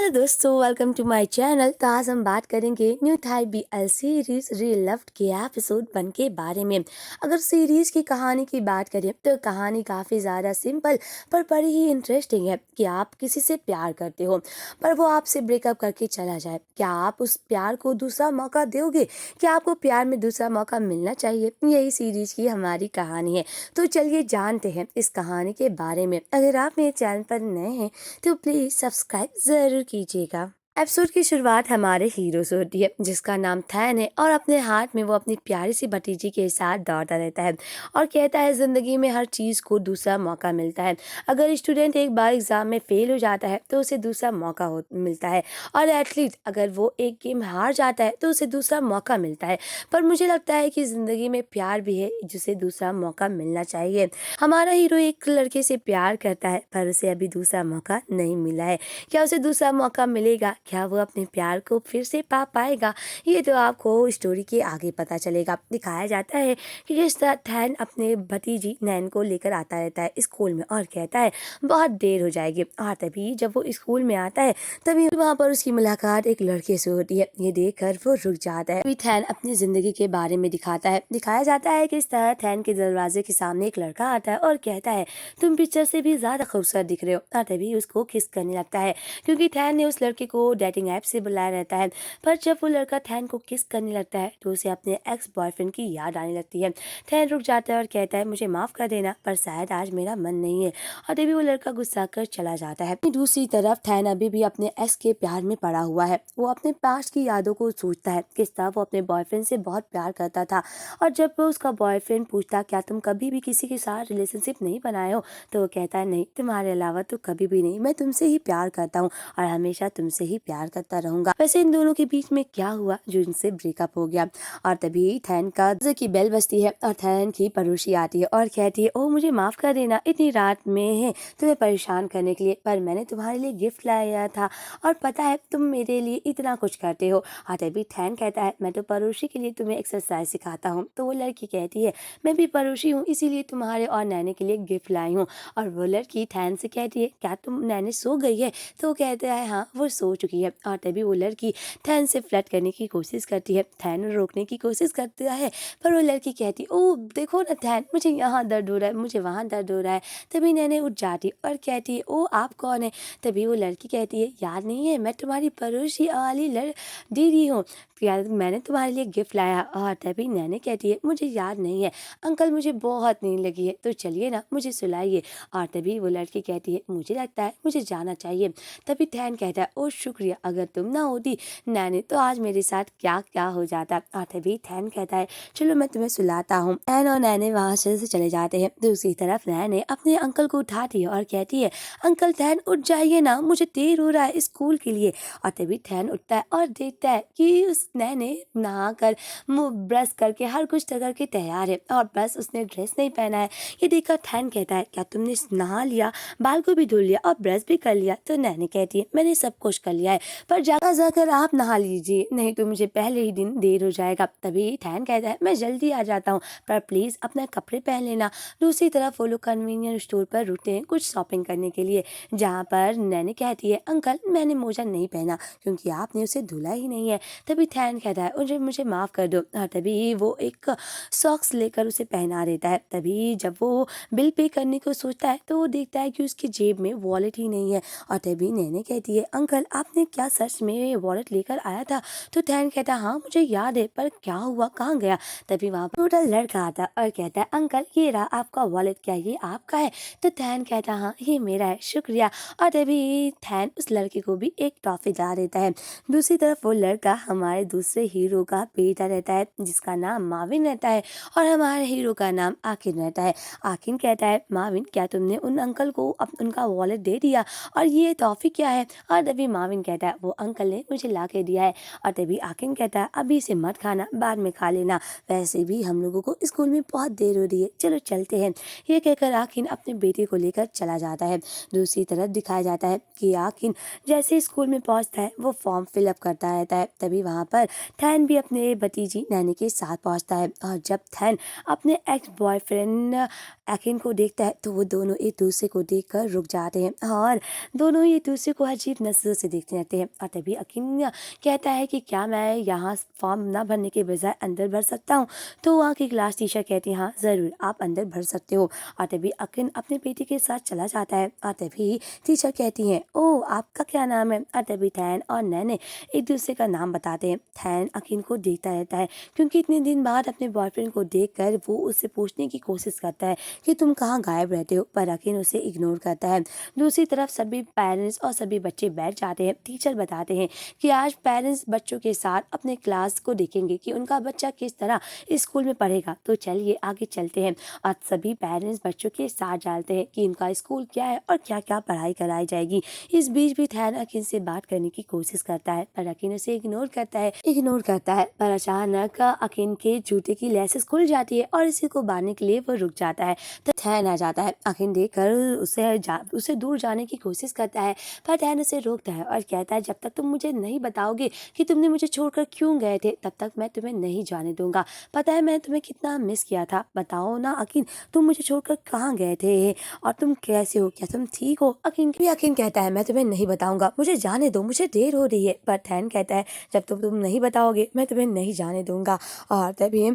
Hello दोस्तों, welcome to my channel. तो आज हम बात करेंगे न्यू थाई बीएल सीरीज रीलव्ड के एपिसोड 1 के बारे में। अगर सीरीज की कहानी की बात करें तो कहानी काफ़ी ज़्यादा सिंपल पर बड़ी ही इंटरेस्टिंग है कि आप किसी से प्यार करते हो पर वो आपसे ब्रेकअप करके चला जाए। क्या आप उस प्यार को दूसरा मौका दोगे? क्या आपको प्यार में दूसरा मौका मिलना चाहिए? यही सीरीज की हमारी कहानी है। तो चलिए जानते हैं इस कहानी के बारे में। अगर आप मेरे चैनल पर नए हैं तो प्लीज़ सब्सक्राइब ज़रूर कीजिएगा। एपिसोड की शुरुआत हमारे हीरो से होती है जिसका नाम थैन है और अपने हाथ में वो अपनी प्यारी सी भतीजी के साथ दौड़ता रहता है और कहता है ज़िंदगी में हर चीज़ को दूसरा मौका मिलता है। अगर स्टूडेंट एक बार एग्ज़ाम में फेल हो जाता है तो उसे दूसरा मौका मिलता है और एथलीट अगर वो एक गेम हार जाता है तो उसे दूसरा मौका मिलता है। पर मुझे लगता है कि ज़िंदगी में प्यार भी है जिसे दूसरा मौका मिलना चाहिए। हमारा हीरो एक लड़के से प्यार करता है पर उसे अभी दूसरा मौका नहीं मिला है। क्या उसे दूसरा मौका मिलेगा? क्या वो अपने प्यार को फिर से पा पाएगा? ये तो आपको स्टोरी के आगे पता चलेगा। दिखाया जाता है कि जिस तरह थैन अपने भतीजी नैन को लेकर आता रहता है स्कूल में और कहता है बहुत देर हो जाएगी और तभी जब वो स्कूल में आता है तभी वहाँ पर उसकी मुलाकात एक लड़के से होती है। ये देखकर वो रुक जाता है। तभी थैन अपनी जिंदगी के बारे में दिखाया जाता है कि इस तरह थैन के दरवाजे के सामने एक लड़का आता है और कहता है तुम पिक्चर से भी ज़्यादा खूबसूरत दिख रहे हो। और तभी उसको किस करने लगता है क्योंकि थैन ने उस लड़के को डेटिंग ऐप से बुलाया रहता है। पर जब वो लड़का थैन को किस करने लगता है तो उसे अपने एक्स बॉयफ्रेंड की याद आने लगती है। थैन रुक जाता है और कहता है मुझे माफ़ कर देना पर शायद आज मेरा मन नहीं है। और तभी वो लड़का गुस्सा कर चला जाता है। दूसरी तरफ थैन अभी भी अपने एक्स के प्यार में पड़ा हुआ है। वो अपने पास्ट की यादों को सोचता है किस तरह वो अपने बॉयफ्रेंड से बहुत प्यार करता था और जब वो उसका बॉयफ्रेंड पूछता क्या तुम कभी भी किसी के साथ रिलेशनशिप नहीं बनाए हो तो वो कहता है नहीं, तुम्हारे अलावा तो कभी भी नहीं। मैं तुमसे ही प्यार करता हूँ और हमेशा तुमसे ही प्यार करता रहूंगा। वैसे इन दोनों के बीच में क्या हुआ जो इनसे ब्रेकअप हो गया। और तभी थैन का दरवाजे की बेल बजती है और थैन की पड़ोसी आती है और कहती है ओ मुझे माफ कर देना इतनी रात में है तुम्हें परेशान करने के लिए, पर मैंने तुम्हारे लिए गिफ्ट लाया था और पता है तुम मेरे लिए इतना कुछ करते हो। और तभी थैन कहता है मैं तो पड़ोसी के लिए तुम्हें एक्सरसाइज सिखाता हूँ। तो वो लड़की कहती है मैं भी पड़ोसी हूँ इसीलिए तुम्हारे और नैने के लिए गिफ्ट लाई हूँ। और वो लड़की थैन से कहती है क्या तुम नैने सो गई है? तो वो कहता है हाँ वो सो चुकी है। और तभी वो लड़की थैन से फ्लर्ट करने की कोशिश करती है। थैन रोकने की कोशिश करता है पर वो लड़की कहती ओ देखो ना थैन, मुझे यहाँ दर्द हो रहा है, मुझे वहाँ दर्द हो रहा है। तभी नैने उठ जाती और कहती है ओ आप कौन है? तभी वो लड़की कहती है याद नहीं है, मैं तुम्हारी पड़ोसी वाली दीदी हूँ, यार मैंने तुम्हारे लिए गिफ्ट लाया। और तभी नैने कहती है मुझे याद नहीं है अंकल, मुझे बहुत नींद लगी है तो चलिए ना मुझे सुलाइए। और तभी वो लड़की कहती है मुझे लगता है मुझे जाना चाहिए। तभी थैन कहता है ओ शुक्रिया, अगर तुम ना होती नैने तो आज मेरे साथ क्या क्या हो जाता। और तभी थैन कहता है चलो मैं तुम्हें सुलाता हूँ। थैन और नैने वहाँ से चले जाते हैं। दूसरी तरफ नैने अपने अंकल को उठाती है और कहती है अंकल थैन उठ जाइए ना, मुझे देर हो रहा है स्कूल के लिए। और तभी थैन उठता है और देखता है कि उस नैने नहा कर मुँह ब्रश करके हर कुछ करके तैयार है और बस उसने ड्रेस नहीं पहना है। ये देखकर थैन कहता है क्या तुमने नहा लिया, बाल को भी धुल लिया और ब्रश भी कर लिया? तो नैने कहती है मैंने सब कुछ कर लिया है पर जाकर आप नहा लीजिए नहीं तो मुझे पहले ही दिन देर हो जाएगा। तभी थैन कहता है मैं जल्दी आ जाता हूँ पर प्लीज़ अपने कपड़े पहन लेना। दूसरी तरफ वो लोग कन्वीनियंस स्टोर पर रुकते हैं कुछ शॉपिंग करने के लिए, जहाँ पर नैने कहती है अंकल मैंने मोजा नहीं पहना क्योंकि आपने उसे धुला ही नहीं है। तभी थैन कहता है मुझे माफ़ कर दो। और तभी वो एक सॉक्स लेकर उसे पहना देता है। तभी जब वो बिल पे करने को सोचता है तो वो देखता है कि उसकी जेब में वॉलेट ही नहीं है। और तभी नैने कहती है अंकल आपने क्या सच में वॉलेट लेकर आया था? तो थैन कहता है हाँ मुझे याद है पर क्या हुआ, कहाँ गया? तभी वहाँ पर छोटा लड़का आता है और कहता है अंकल ये रहा आपका वॉलेट, क्या ये आपका है? तो थैन कहता हाँ ये मेरा है, शुक्रिया। और तभी थैन उस लड़के को भी एक टॉफी ला देता है। दूसरी तरफ वो लड़का हमारे दूसरे हीरो का बेटा रहता है जिसका नाम माविन रहता है और हमारे हीरो का नाम आकिन रहता है। आकिन कहता है माविन क्या तुमने उन अंकल को उनका वॉलेट दे दिया और ये टॉफी क्या है? और तभी माविन कहता है वो अंकल ने मुझे ला के दिया है। और तभी आकिन कहता है अभी इसे मत खाना, बाद में खा लेना, वैसे भी हम लोगों को स्कूल में बहुत देर हो रही है, चलो चलते हैं। ये कहकर आकिन अपने बेटे को लेकर चला जाता है। दूसरी तरफ दिखाया जाता है कि आकिन जैसे स्कूल में पहुंचता है वो फॉर्म फिलअप करता रहता है। तभी वहाँ पर थैन भी अपने भतीजी नैनी के साथ पहुंचता है और जब थैन अपने एक्स बॉयफ्रेंड आकिन को देखता है तो वो दोनों एक दूसरे को देखकर रुक जाते हैं और दोनों एक दूसरे को अजीब नजरों से देखते हैं। देखते रहते हैं। और तभी अकीन कहता है कि क्या मैं यहाँ फॉर्म ना भरने के बजाय अंदर भर सकता हूँ? तो वहाँ की क्लास टीचर कहती है हाँ ज़रूर, आप अंदर भर सकते हो। और तभी अकीन अपने बेटे के साथ चला जाता है। और तभी टीचर कहती हैं ओह आपका क्या नाम है? और तभी थैन और नैने एक दूसरे का नाम बताते हैं। थैन अकीन को देखता रहता है क्योंकि इतने दिन बाद अपने बॉयफ्रेंड को देखकर वो उससे पूछने की कोशिश करता है कि तुम कहाँ गायब रहते हो, पर अकीन उसे इग्नोर करता है। दूसरी तरफ सभी पेरेंट्स और सभी बच्चे बैठ जाते हैं। टीचर बताते हैं कि आज पेरेंट्स बच्चों के साथ अपने क्लास को देखेंगे कि उनका बच्चा किस तरह स्कूल में पढ़ेगा। तो चलिए आगे चलते हैं। और सभी पेरेंट्स बच्चों के साथ डालते हैं कि इनका स्कूल क्या है और क्या क्या पढ़ाई कराई जाएगी। इस बीच भी थैन अकीन से बात करने की कोशिश करता है पर अकीन उसे इग्नोर करता है। पर अचानक अकीन के जूते की लेसेस खुल जाती है और इसी को बांधने के लिए वो रुक जाता है। तो थैन आ जाता है। अकीन देखकर उसे दूर जाने की कोशिश करता है पर थैन उसे रोकता है और कहता है जब तक तुम मुझे नहीं बताओगे कि तुमने मुझे छोड़कर क्यों गए थे तब तक मैं तुम्हें नहीं जाने दूंगा। पता है मैं तुम्हें कितना मिस किया था। बताओ ना अकीन, तुम मुझे छोड़कर कहाँ गए थे और तुम कैसे हो? क्या तुम ठीक हो? अकीन कहता है मैं तुम्हें नहीं बताऊंगा, मुझे जाने दो, मुझे देर हो रही है। पर थैन कहता है जब तुम नहीं बताओगे मैं तुम्हें नहीं जाने दूंगा। और तभी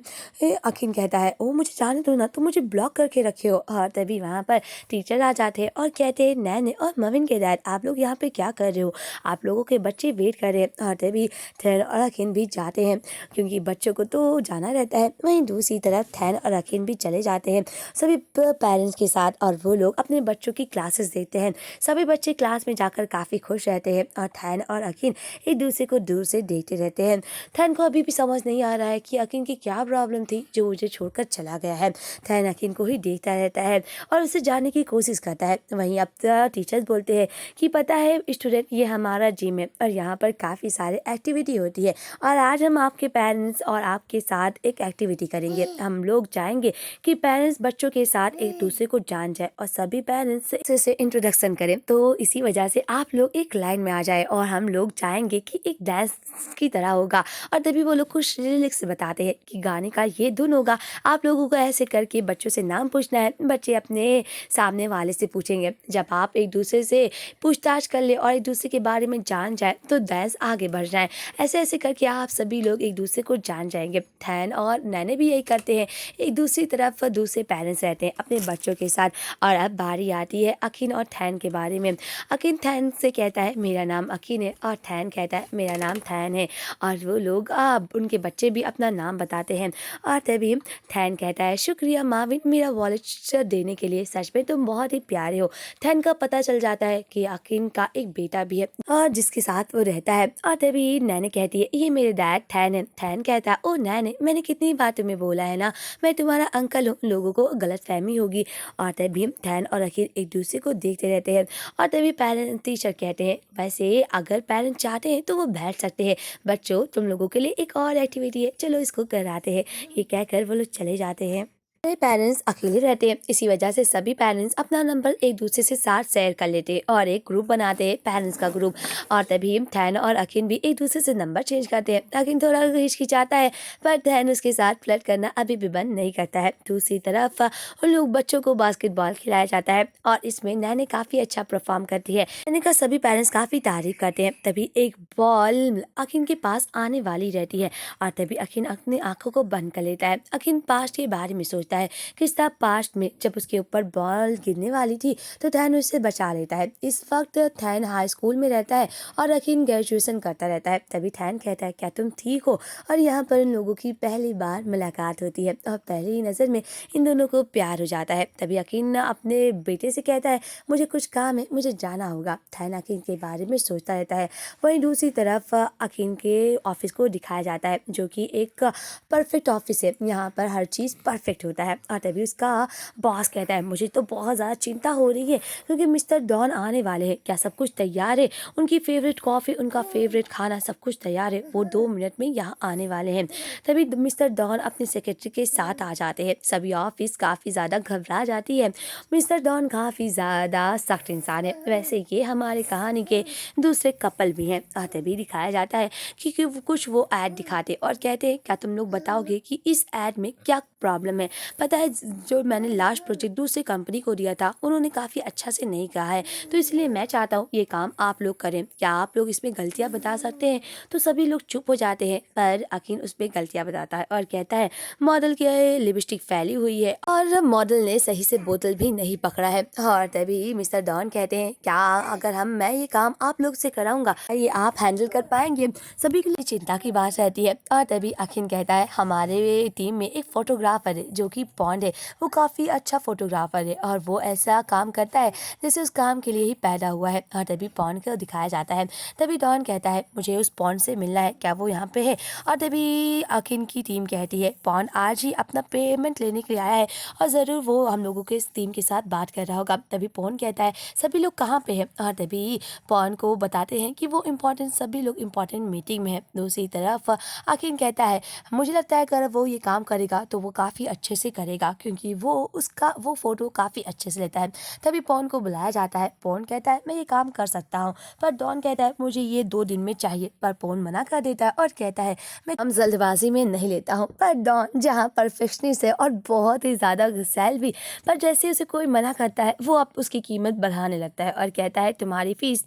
अकीन कहता है ओ मुझे जाने दो ना, तुम मुझे ब्लॉक करके रखे हो। और तभी वहाँ पर टीचर आ जाते हैं और कहते हैं नैने और मविन के डैड आप लोग यहाँ पे क्या कर रहे हो? आप लोगों के बच्चे वेट कर रहे हैं। और तभी थैन और अकीन भी जाते हैं क्योंकि बच्चों को तो जाना रहता है। वहीं दूसरी तरफ थैन और अकीन भी चले जाते हैं सभी पेरेंट्स के साथ और वो लोग अपने बच्चों की क्लासेस देखते हैं। सभी बच्चे क्लास में जाकर काफ़ी खुश रहते हैं और थैन और अकीन एक दूसरे को दूर से देखते रहते हैं। थैन को अभी भी समझ नहीं आ रहा है कि अकीन की क्या प्रॉब्लम थी जो मुझे छोड़कर चला गया है। थैन अकीन को ही देखता रहता है और उसे जानने की कोशिश करता है। वहीं अब टीचर्स बोलते हैं कि पता है स्टूडेंट, ये हमारा जिम है और यहाँ पर काफ़ी सारे एक्टिविटी होती है और आज हम आपके पेरेंट्स और आपके साथ एक एक्टिविटी करेंगे। हम लोग चाहेंगे कि पेरेंट्स बच्चों के साथ एक दूसरे को जान जाए और सभी पेरेंट्स से इंट्रोडक्शन करें। तो इसी वजह से आप लोग एक लाइन में आ जाए और हम लोग चाहेंगे कि एक डांस की तरह होगा। और तभी वो लोग कुछ लिरिक्स बताते हैं कि गाने का ये धुन होगा, आप लोगों को ऐसे करके बच्चों से नाम पूछना है। बच्चे अपने सामने वाले से पूछेंगे। जब आप एक दूसरे से पूछताछ कर ले और एक दूसरे के बारे में जान जाए तो डांस आगे बढ़ जाए। ऐसे ऐसे करके आप सभी लोग एक दूसरे को जान जाएंगे। थैन और नैने भी यही करते हैं। एक दूसरी तरफ दूसरे पेरेंट्स रहते हैं अपने बच्चों के साथ। और अब बारी आती है अकीन और थैन के बारे में। अकीन थैन से कहता है मेरा नाम अकीन है और थैन कहता है मेरा नाम थैन है। और वो लोग उनके बच्चे भी अपना नाम बताते हैं। और तभी थैन कहता है शुक्रिया माविन मेरा वॉलेट देने के लिए, सच में तुम बहुत ही प्यारे हो। थैन का पता चल जाता है कि अकीन का एक बेटा भी है और जिसके साथ वो रहता है। और तभी नैने कहती है ये मेरे डैड थैन है। थैन कहता है ओ नैने, मैंने कितनी बार तुम्हें बोला है ना मैं तुम्हारा अंकल हूँ, लोगों को गलतफहमी होगी। और तभी थैन और अकीन एक दूसरे को देखते रहते हैं। और तभी पेरेंट टीचर कहते हैं वैसे अगर पेरेंट चाहते हैं तो वो बैठ सकते हैं। बच्चों तुम लोगों के लिए एक और एक्टिविटी है, चलो इसको कराते हैं। ये कहकर वो लोग चले जाते हैं। मेरे पेरेंट्स अकेले रहते हैं, इसी वजह से सभी पेरेंट्स अपना नंबर एक दूसरे से साथ शेयर कर लेते हैं और एक ग्रुप बनाते हैं, पेरेंट्स का ग्रुप। और तभी थैन और अकीन भी एक दूसरे से नंबर चेंज करते हैं। अकीन थोड़ा हिचकिचाता है पर थैन उसके साथ फ्लर्ट करना अभी भी बंद नहीं करता है। दूसरी तरफ उन लोग बच्चों को बास्केटबॉल खिलाया जाता है और इसमें नैने काफ़ी अच्छा परफॉर्म करती है। नैने का सभी पेरेंट्स काफ़ी तारीफ करते हैं। तभी एक बॉल अकीन के पास आने वाली रहती है और तभी अकीन अपनी आंखों को बंद कर लेता है। अकीन पास्ट के बारे में सोचता है कि सब पास्ट में जब उसके ऊपर बॉल गिरने वाली थी तो थैन उससे बचा लेता है। इस वक्त थैन हाई स्कूल में रहता है और अकीन ग्रेजुएशन करता रहता है। तभी थैन कहता है क्या तुम ठीक हो? और यहाँ पर इन लोगों की पहली बार मुलाकात होती है और पहली ही नज़र में इन दोनों को प्यार हो जाता है। तभी अकीन अपने बेटे से कहता है मुझे कुछ काम है, मुझे जाना होगा। थैन अकीन के बारे में सोचता रहता है। वहीं दूसरी तरफ अकीन के ऑफिस को दिखाया जाता है जो कि एक परफेक्ट ऑफिस है। यहाँ पर हर चीज़ परफेक्ट होता है। और तभी उसका बॉस कहता है मुझे तो बहुत ज़्यादा चिंता हो रही है क्योंकि मिस्टर डॉन आने वाले हैं। क्या सब कुछ तैयार है? उनकी फेवरेट कॉफ़ी, उनका फेवरेट खाना सब कुछ तैयार है, वो 2 मिनट में यहाँ आने वाले हैं। तभी मिस्टर डॉन अपने सेक्रेटरी के साथ आ जाते हैं। सभी ऑफिस काफ़ी ज़्यादा घबरा जाती है। मिस्टर डॉन काफ़ी ज़्यादा सख्त इंसान है। वैसे ये हमारी कहानी के दूसरे कपल भी हैं। और तभी दिखाया जाता है कि कुछ वो ऐड दिखाते और कहते हैं क्या तुम लोग बताओगे कि इस ऐड में क्या प्रॉब्लम है? पता है जो मैंने लास्ट प्रोजेक्ट दूसरी कंपनी को दिया था उन्होंने काफ़ी अच्छा से नहीं कहा है, तो इसलिए मैं चाहता हूँ ये काम आप लोग करें, क्या आप लोग इसमें गलतियाँ बता सकते हैं? तो सभी लोग चुप हो जाते हैं, पर अकीन उस पर गलतियाँ बताता है और कहता है मॉडल की लिपस्टिक फैली हुई है और मॉडल ने सही से बोतल भी नहीं पकड़ा है। और तभी मिस्टर डॉन कहते हैं क्या अगर मैं ये काम आप लोग से कराऊंगा ये आप हैंडल कर पाएंगे? सभी के लिए चिंता की बात रहती है। और तभी अखिन कहता है हमारे टीम में एक फोटोग्राफर है जो कि पॉन्ड है, वो काफ़ी अच्छा फोटोग्राफर है और वो ऐसा काम करता है जैसे उस काम के लिए ही पैदा हुआ है। और तभी पॉन्ड को दिखाया जाता है। तभी डॉन कहता है मुझे उस पॉन्ड से मिलना है, क्या वो यहाँ पे है? और तभी अखिन की टीम कहती है पॉन्ड आज ही अपना पेमेंट लेने के लिए आया है और ज़रूर वो हम लोगों के इस टीम के साथ बात कर रहा होगा। तभी पॉन्ड कहता है सभी लोग कहाँ पे हैं? और तभी पॉन्ड को बताते हैं कि वो सभी लोग इम्पोर्टेंट मीटिंग में है। दूसरी तरफ अखिन कहता है मुझे लगता है अगर वो ये काम करेगा तो वो काफ़ी अच्छे से करेगा क्योंकि वो फ़ोटो काफ़ी अच्छे से लेता है। तभी पॉन्ड को बुलाया जाता है। पॉन्ड कहता है मैं ये काम कर सकता हूँ, पर डॉन कहता है मुझे ये 2 दिन में चाहिए, पर पॉन्ड मना कर देता है और कहता है मैं हम जल्दबाजी में नहीं लेता हूँ। पर डॉन जहाँ परफेक्शनिस्ट है और बहुत ही ज़्यादा गुस्सैल भी, पर जैसे उसे कोई मना करता है वो अब उसकी कीमत बढ़ाने लगता है और कहता है तुम्हारी फीस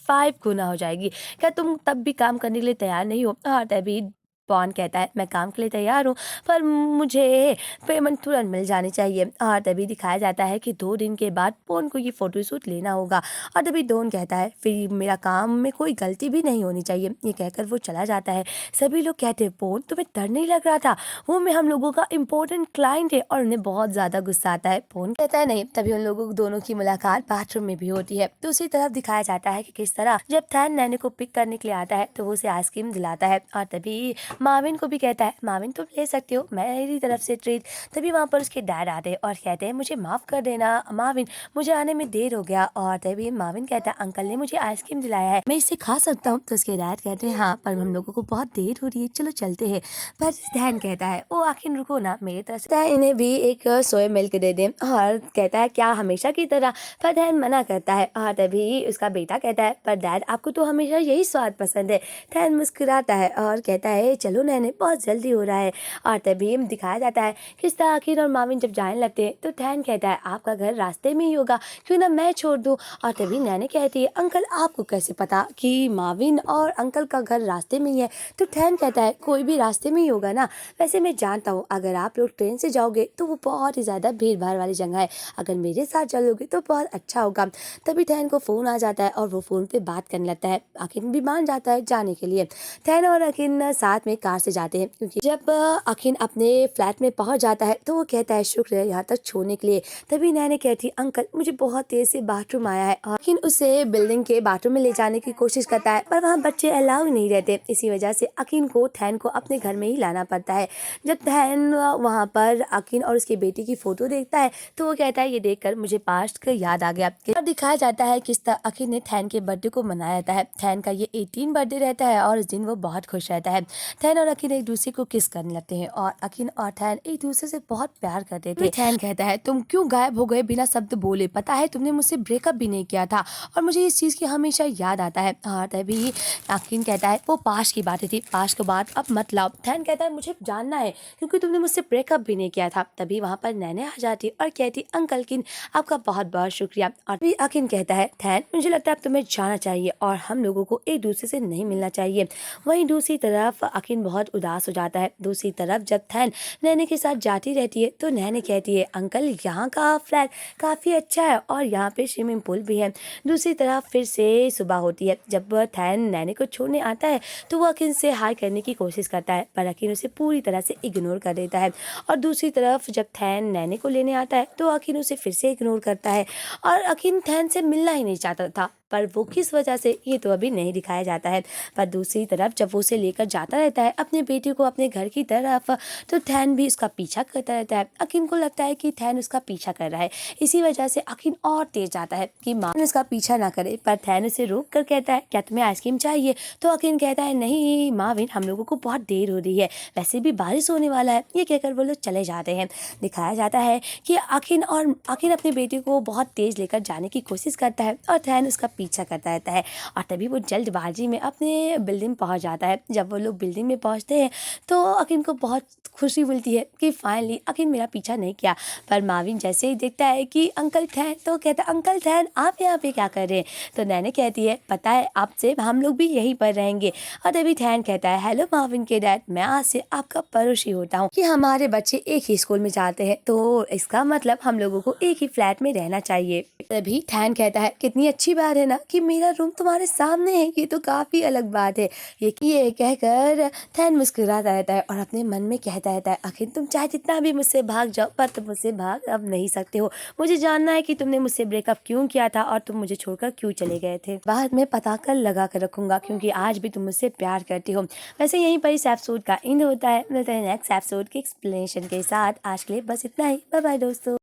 5 गुना हो जाएगी, क्या तुम तब भी काम करने के लिए तैयार नहीं हो? हाँ तभी पॉन कहता है मैं काम के लिए तैयार हूँ, पर मुझे पेमेंट तुरंत मिल जानी चाहिए। और तभी दिखाया जाता है कि 2 दिन के बाद पॉन को ये फोटोशूट लेना होगा। और तभी डॉन कहता है फिर मेरा काम में कोई गलती भी नहीं होनी चाहिए। ये कहकर वो चला जाता है। सभी लोग कहते हैं पॉन तुम्हें डर नहीं लग रहा था? वो में हम लोगों का इम्पोर्टेंट क्लाइंट है। और उन्हें बहुत ज़्यादा गुस्सा आता है। पॉन कहता है नहीं। तभी उन लोगों दोनों की मुलाकात बाथरूम में भी होती है। दूसरी तरफ दिखाया जाता है कि किस तरह जब थैन नैने को पिक करने के लिए आता है तो वो उसे आइसक्रीम दिलाता है। और तभी माविन को भी कहता है माविन तुम ले सकते हो मेरी तरफ से ट्रीट। तभी वहाँ पर उसके डैड आते हैं और कहते हैं मुझे माफ़ कर देना माविन, मुझे आने में देर हो गया। और तभी माविन कहता है अंकल ने मुझे आइसक्रीम दिलाया है, मैं इसे खा सकता हूँ? तो उसके डैड कहते हैं हाँ पर हम लोगों को बहुत देर हो रही है, चलो चलते हैं। पर धैन कहता है ओ आखिर रुको ना, मेरी तरफ से इन्हें भी एक सोया मिल्क दे दे। और कहता है क्या हमेशा की तरह? पर धैन मना करता है। और तभी उसका बेटा कहता है पर डैड आपको तो हमेशा यही स्वाद पसंद है। धैन मुस्कुराता है और कहता है चलो नैने बहुत जल्दी हो रहा है। और तभी दिखाया जाता है किस तरह आखिर और माविन जब जाने लगते हैं तो धैन कहता है आपका घर रास्ते में ही होगा, क्यों ना मैं छोड़ दूं। और तभी नैने कहती है अंकल आपको कैसे पता कि माविन और अंकल का घर रास्ते में ही है? तो धैन कहता है कोई भी रास्ते में ही होगा ना, वैसे मैं जानता हूँ अगर आप लोग ट्रेन से जाओगे तो वो बहुत ही ज़्यादा भीड़ भाड़ वाली जगह है, अगर मेरे साथ चलोगे तो बहुत अच्छा होगा। तभी धैन को फ़ोन आ जाता है और वो फ़ोन पे बात करने लगता है। अखिन भी मान जाता है जाने के लिए। धैन और अखिन साथ में कार से जाते हैं क्योंकि जब अखिन अपने फ्लैट में पहुंच जाता है तो वो कहता है शुक्र है यहाँ तक छोड़ने के लिए। तभी नैने कहती अंकल मुझे बहुत तेज से बाथरूम आया है। और अखिन उसे बिल्डिंग के बाथरूम में ले जाने की कोशिश करता है पर वहाँ बच्चे अलाउ नहीं रहते, इसी वजह से अखिन को थैन को अपने घर में ही लाना पड़ता है। जब थैन वहाँ पर अखिन और उसकी बेटी की फोटो देखता है तो वो कहता है ये देखकर मुझे पास्ट का याद आ गया। और दिखाया जाता है किस तरह अखिन ने थैन के बर्थडे को मनाया जाता है। थैन का ये 18 बर्थडे रहता है और इस दिन वो बहुत खुश रहता है। थैन और अखिन एक दूसरे को किस करने लगते हैं और अखिन और थैन एक दूसरे से बहुत प्यार करते थे। थैन कहता है तुम क्यों गायब हो गए बिना शब्द बोले? पता है तुमने मुझसे ब्रेकअप भी नहीं किया था और मुझे इस चीज़ की हमेशा याद आता है। और तभी अखिन कहता है वो पास्ट की बातें थी, पास्ट के बाद अब मत लाओ। थैन कहता है मुझे जानना है क्योंकि तुमने मुझसे ब्रेकअप भी नहीं किया था। तभी वहाँ पर नैने आ जाती और कहती अंकल किन आपका बहुत बहुत शुक्रिया। और भी अखिन कहता है थैन मुझे लगता है अब तुम्हें जाना चाहिए और हम लोगों को एक दूसरे से नहीं मिलना चाहिए। वहीं दूसरी तरफ अखिन बहुत उदास हो जाता है। दूसरी तरफ जब थैन नैने के साथ जाती रहती है तो नैने कहती है अंकल यहाँ का फ्लैट काफ़ी अच्छा है और यहाँ पे स्विमिंग पूल भी है। दूसरी तरफ फिर से सुबह होती है। जब थैन नैने को छोड़ने आता है तो वो अखिन से हाय करने की कोशिश करता है पर अखिन उसे पूरी तरह से इग्नोर कर देता है। और दूसरी तरफ जब थैन नैने को लेने आता है तो अखिन उसे फिर से इग्नोर करता है और अखिन थैन से मिलना ही नहीं चाहता था, पर वो किस वजह से ये तो अभी नहीं दिखाया जाता है। पर दूसरी तरफ जब वो उसे लेकर जाता रहता है अपने बेटी को अपने घर की तरफ तो थैन भी उसका पीछा करता रहता है। अखिन को लगता है कि थैन उसका पीछा कर रहा है, इसी वजह से अखिन और तेज जाता है कि माविन उसका पीछा ना करे। पर थैन उसे रोक कर कहता है क्या तुम्हें आइसक्रीम चाहिए? तो अखिन कहता है नहीं माविन हम लोगों को बहुत देर हो रही है, वैसे भी बारिश होने वाला है। ये कहकर वो लोग चले जाते हैं। दिखाया जाता है कि अखिन अपनी बेटी को बहुत तेज लेकर जाने की कोशिश करता है और थैन उसका पीछा करता रहता है। और तभी वो जल्दबाजी में अपने बिल्डिंग पहुंच जाता है। जब वो लोग बिल्डिंग में पहुंचते हैं तो अकीम को बहुत खुशी मिलती है कि फाइनली अकीम मेरा पीछा नहीं किया। पर माविन जैसे ही देखता है कि अंकल थैन, तो कहता है अंकल थैन आप यहाँ पे क्या कर रहे हैं। तो नैने कहती है पता है आपसे हम लोग भी यहीं पर रहेंगे। और तभी थैन कहता है हेलो माविन के डैड, मैं आज से आपका पड़ोसी होता हूँ कि हमारे बच्चे एक ही स्कूल में जाते हैं तो इसका मतलब हम लोगों को एक ही फ्लैट में रहना चाहिए। तभी थैन कहता है कितनी अच्छी बात है ना कि मेरा रूम तुम्हारे सामने है, ये तो काफी अलग बात है। ये कहकर थैन मुस्कुराता रहता है और अपने मन में कहता रहता है आखिर तुम चाहे जितना भी मुझसे भाग जाओ पर तुम मुझसे भाग अब नहीं सकते हो। मुझे जानना है कि तुमने मुझसे ब्रेकअप क्यों किया था और तुम मुझे छोड़कर क्यों चले गए थे। बाद में पता कर लगा कर रखूंगा क्योंकि आज भी तुम मुझसे प्यार करती हो। वैसे यहीं पर इस एपिसोड का एंड होता है। मिलते हैं नेक्स्ट एपिसोड के एक्सप्लेनेशन के साथ। आज के लिए बस इतना ही। बाय बाय दोस्तों।